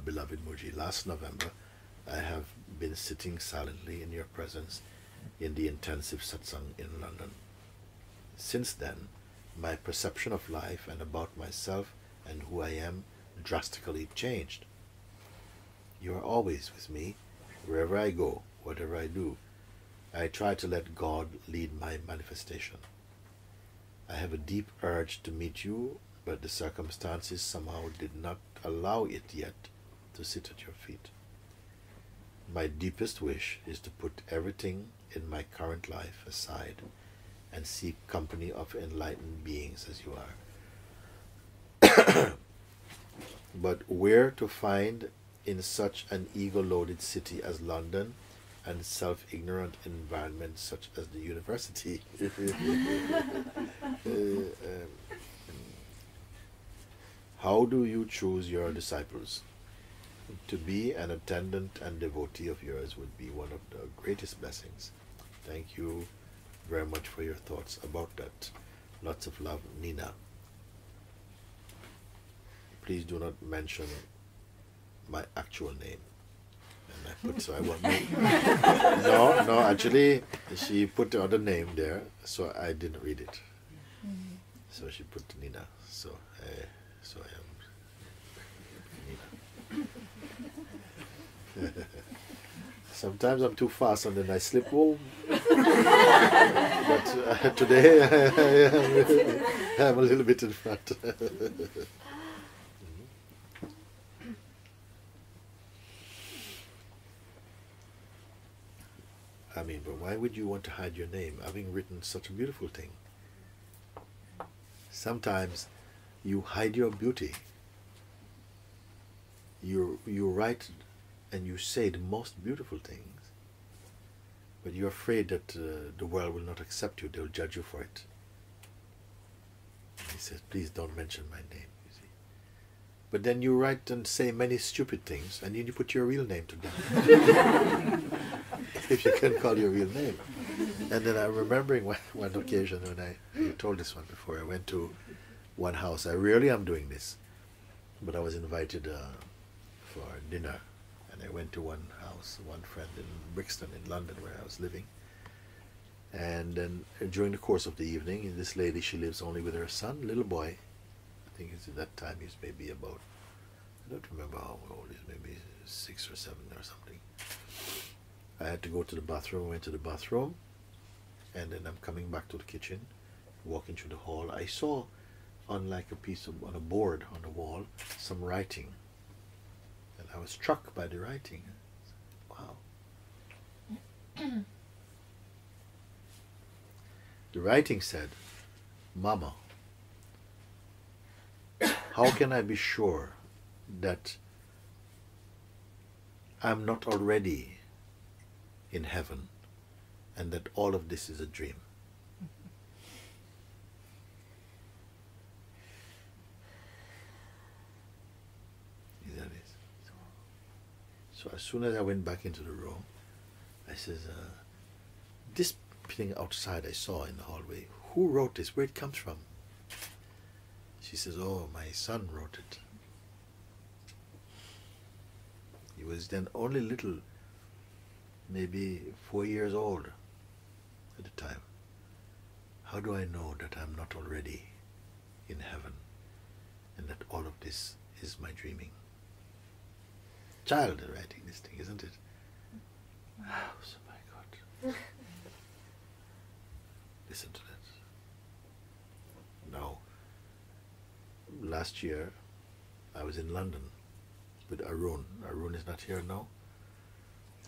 beloved Mooji, last November I have been sitting silently in your presence in the intensive satsang in London. Since then, my perception of life and about myself and who I am drastically changed. You are always with me, wherever I go, whatever I do. I try to let God lead my manifestation. I have a deep urge to meet you, but the circumstances somehow did not allow it yet to sit at your feet. My deepest wish is to put everything in my current life aside and seek company of enlightened beings as you are. But where to find in such an ego-loaded city as London and self-ignorant environment such as the university? How do you choose your disciples? To be an attendant and devotee of yours would be one of the greatest blessings. Thank you very much for your thoughts about that. Lots of love, Nina. Please do not mention my actual name. And I put, so I want no, actually, she put the other name there, so I didn't read it. So she put Nina. So I am Nina. Sometimes I'm too fast and then I slip home. But today I'm a little bit in front. I mean, but why would you want to hide your name, having written such a beautiful thing? Sometimes you hide your beauty. You write and you say the most beautiful things, but you're afraid that the world will not accept you, they'll judge you for it. And he says, please don't mention my name, you see. But then you write and say many stupid things, and then you put your real name to them. If you can call your real name. And then I'm remembering one occasion when you told this one before, I went to one house. I rarely am doing this, but I was invited for dinner. And I went to one house, one friend in Brixton in London where I was living. And then during the course of the evening, this lady, she lives only with her son, little boy. I think at that time he's maybe about, I don't remember how old he's, maybe 6 or 7 or something. I had to go to the bathroom, went to the bathroom, and then I'm coming back to the kitchen, walking through the hall. I saw on like a piece of, on a board on the wall, some writing. And I was struck by the writing. Wow. The writing said, Mama, how can I be sure that I'm not already in heaven and that all of this is a dream? So as soon as I went back into the room, I says, this thing outside I saw in the hallway, who wrote this? Where it comes from? She says, oh, my son wrote it. He was then only little, maybe 4 years old at the time. How do I know that I'm not already in heaven and that all of this is my dreaming? Child writing this thing, isn't it? Oh, my God. Listen to that. Now, last year, I was in London with Arun. Arun is not here now.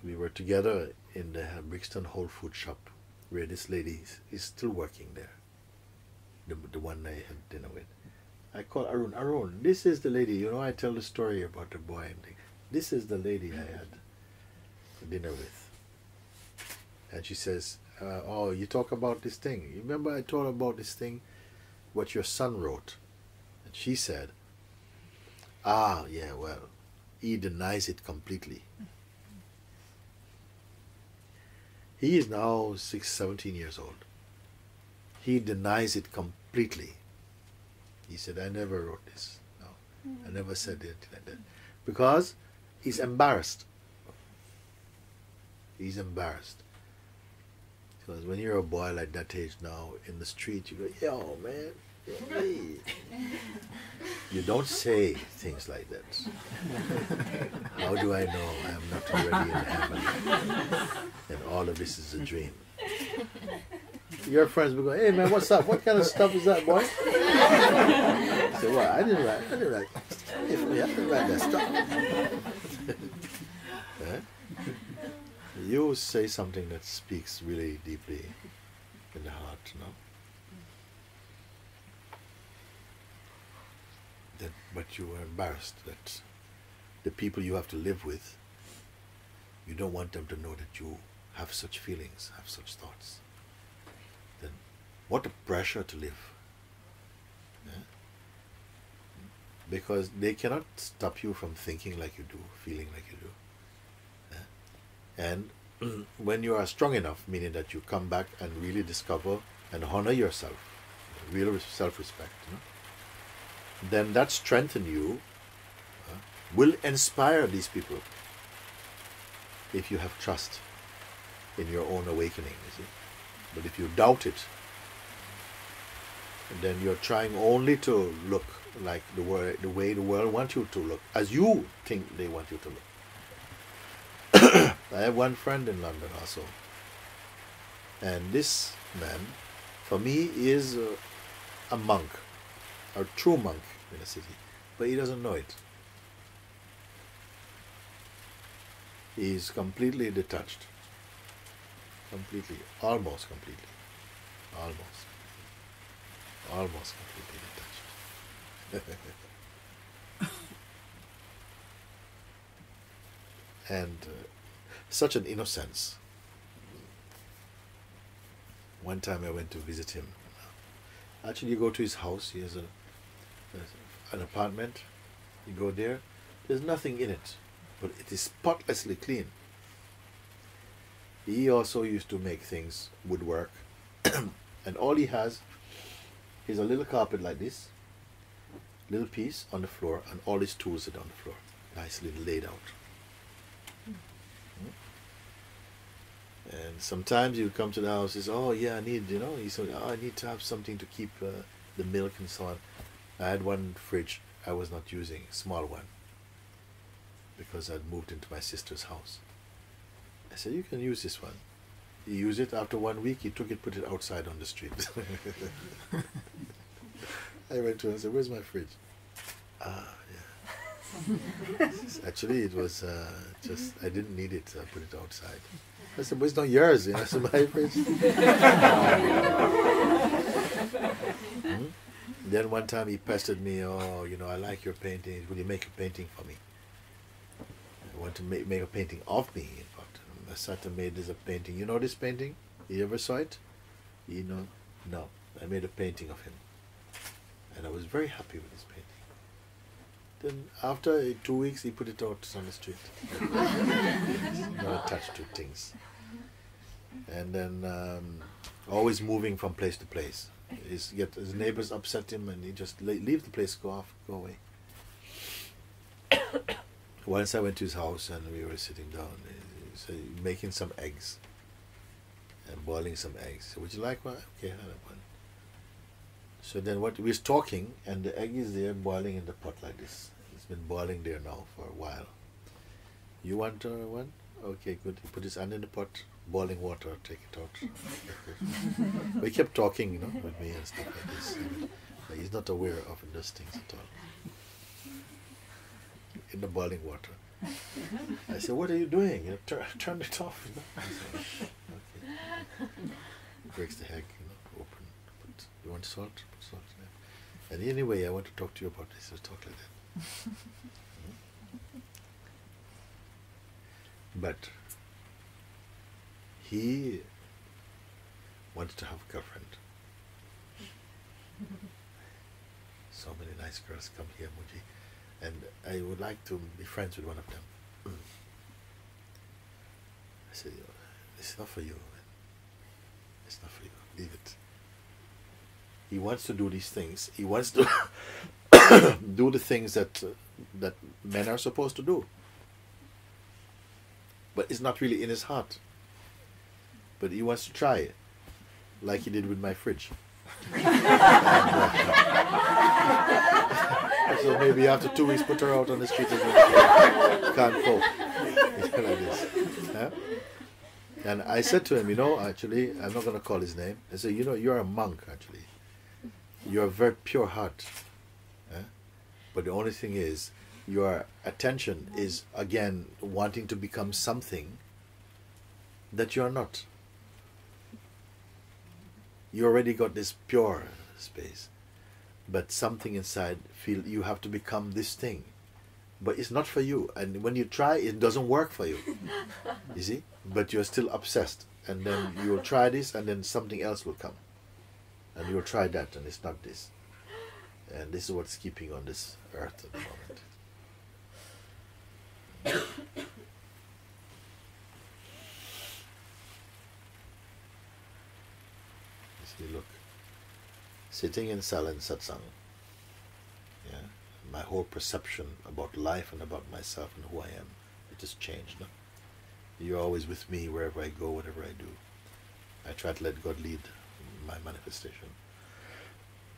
We were together in the Brixton Whole Food shop where this lady is still working there. The one I had dinner with. I call Arun. Arun, this is the lady. You know, I tell the story about the boy and thing. This is the lady I had dinner with. And she says, oh, you talk about this thing. You remember I told about this thing, what your son wrote? And she said, ah, yeah, well, he denies it completely. He is now 17 years old. He denies it completely. He said, I never wrote this. No, I never said anything like that. Because he's embarrassed. He's embarrassed. Because when you're a boy like that age now, in the street, you go, yo, man, hey. You don't say things like that. How do I know I'm not already in heaven? And all of this is a dream. Your friends will go, hey, man, what's up? What kind of stuff is that, boy? I say, well, I didn't write. I didn't write that stuff. You say something that speaks really deeply in the heart, no? But you are embarrassed that the people you have to live with, you don't want them to know that you have such feelings, have such thoughts. Then what a pressure to live. Yeah? Because they cannot stop you from thinking like you do, feeling like you do. And when you are strong enough, meaning that you come back and really discover and honor yourself, real self-respect, then that strength in you will inspire these people if you have trust in your own awakening, you see. But if you doubt it, then you're trying only to look like the way the world wants you to look, as you think they want you to look. I have one friend in London also, and this man, for me, is a monk, a true monk in a city, but he doesn't know it. He is completely detached, almost completely detached. And such an innocence. One time I went to visit him. Actually, you go to his house. He has an apartment. You go there. There's nothing in it, but it is spotlessly clean. He also used to make things, woodwork, and all he has is a little carpet like this, little piece on the floor, and all his tools are on the floor, nicely laid out. And sometimes you come to the house, says, oh yeah, I need, he said, oh, I need to have something to keep the milk and so on. I had one fridge I was not using, a small one, because I'd moved into my sister's house. I said, you can use this one. He used it. After 1 week, he took it, put it outside on the street. I went to him and said, where's my fridge? Ah, yeah. Actually, it was just, I didn't need it, so I put it outside. I said, but it's not yours. I said, my fridge. Then one time he pestered me, oh, I like your paintings. Will you make a painting for me? I want to make a painting of me, in fact. I sat and made this a painting. You know this painting? You ever saw it? No. I made a painting of him. And I was very happy with this painting. Then after 2 weeks, he put it out on the street. Not attached to things. And then always moving from place to place. His neighbors upset him, and he just leave the place, go away. Once I went to his house and we were sitting down, he was making some eggs and boiling some eggs. So, would you like one? Okay, I have one. So then we was talking, and the egg is there boiling in the pot like this. It's been boiling there now for a while. You want one? Okay, good. He put his hand in the pot, boiling water, take it out. We kept talking, with me and stuff like this. But he's not aware of those things at all. In the boiling water. I said, what are you doing? Turn it off. I said, okay. Breaks the egg, open. You want salt? Put salt in it. And anyway, I want to talk to you about this. Let's talk like that. But he wanted to have a girlfriend. So many nice girls come here, Mooji, and I would like to be friends with one of them. I said, it's not for you. It's not for you. Leave it. He wants to do these things. He wants to do the things that men are supposed to do. but it's not really in his heart. But he wants to try it, like he did with my fridge. So maybe after 2 weeks, put her out on the street again. Can't cope. Like this. Yeah? And I said to him, actually, I'm not going to call his name. I said, you're a monk, actually. You're a very pure heart. Yeah? But the only thing is, your attention is, again, wanting to become something that you're not. You already got this pure space. But something inside feel you have to become this thing. But it's not for you. And when you try, it doesn't work for you. You see? But you're still obsessed. And then you'll try this, and then something else will come. And you'll try that, and it's not this. And this is what's keeping on this earth at the moment. You see, look. Sitting in silent satsang, yeah, my whole perception about life and about myself and who I am, it has changed. No? You're always with me wherever I go, whatever I do. I try to let God lead my manifestation.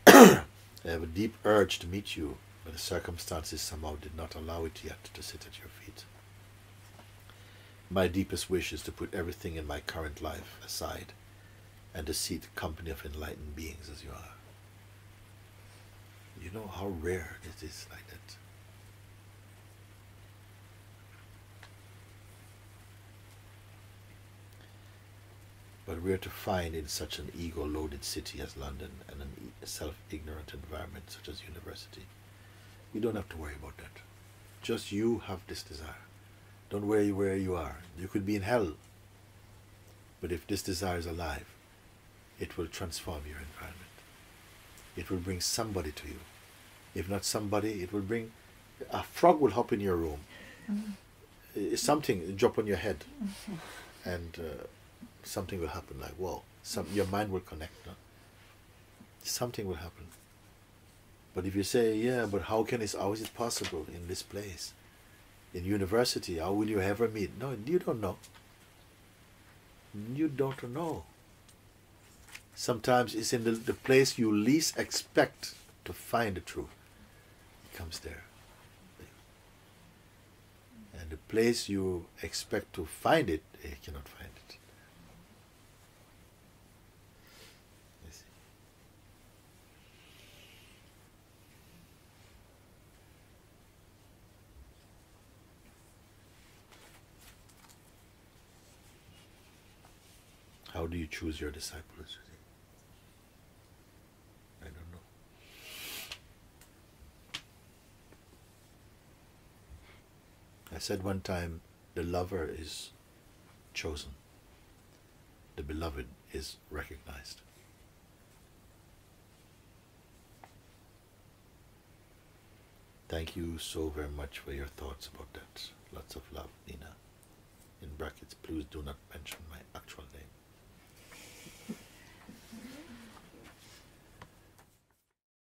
I have a deep urge to meet you, but the circumstances somehow did not allow it yet to sit at your feet. My deepest wish is to put everything in my current life aside and to seek the company of enlightened beings as you are. You know how rare it is like that. But we are to find in such an ego-loaded city as London and a self-ignorant environment such as university. You don't have to worry about that. Just you have this desire. Don't worry where you are. You could be in hell. But if this desire is alive, it will transform your environment. It will bring somebody to you. If not somebody, it will bring... A frog will hop in your room. Something drop on your head. And something will happen like, whoa. Your mind will connect. No? Something will happen. But if you say, yeah, but how is it possible in this place? In university, how will you ever meet? No, you don't know. You don't know. Sometimes it's in the place you least expect to find the truth. It comes there. And the place you expect to find it, you cannot find it. You see. How do you choose your disciples? I don't know. I said one time, the lover is chosen. The beloved is recognized. Thank you so very much for your thoughts about that. Lots of love, Nina. In brackets, please do not mention my actual name.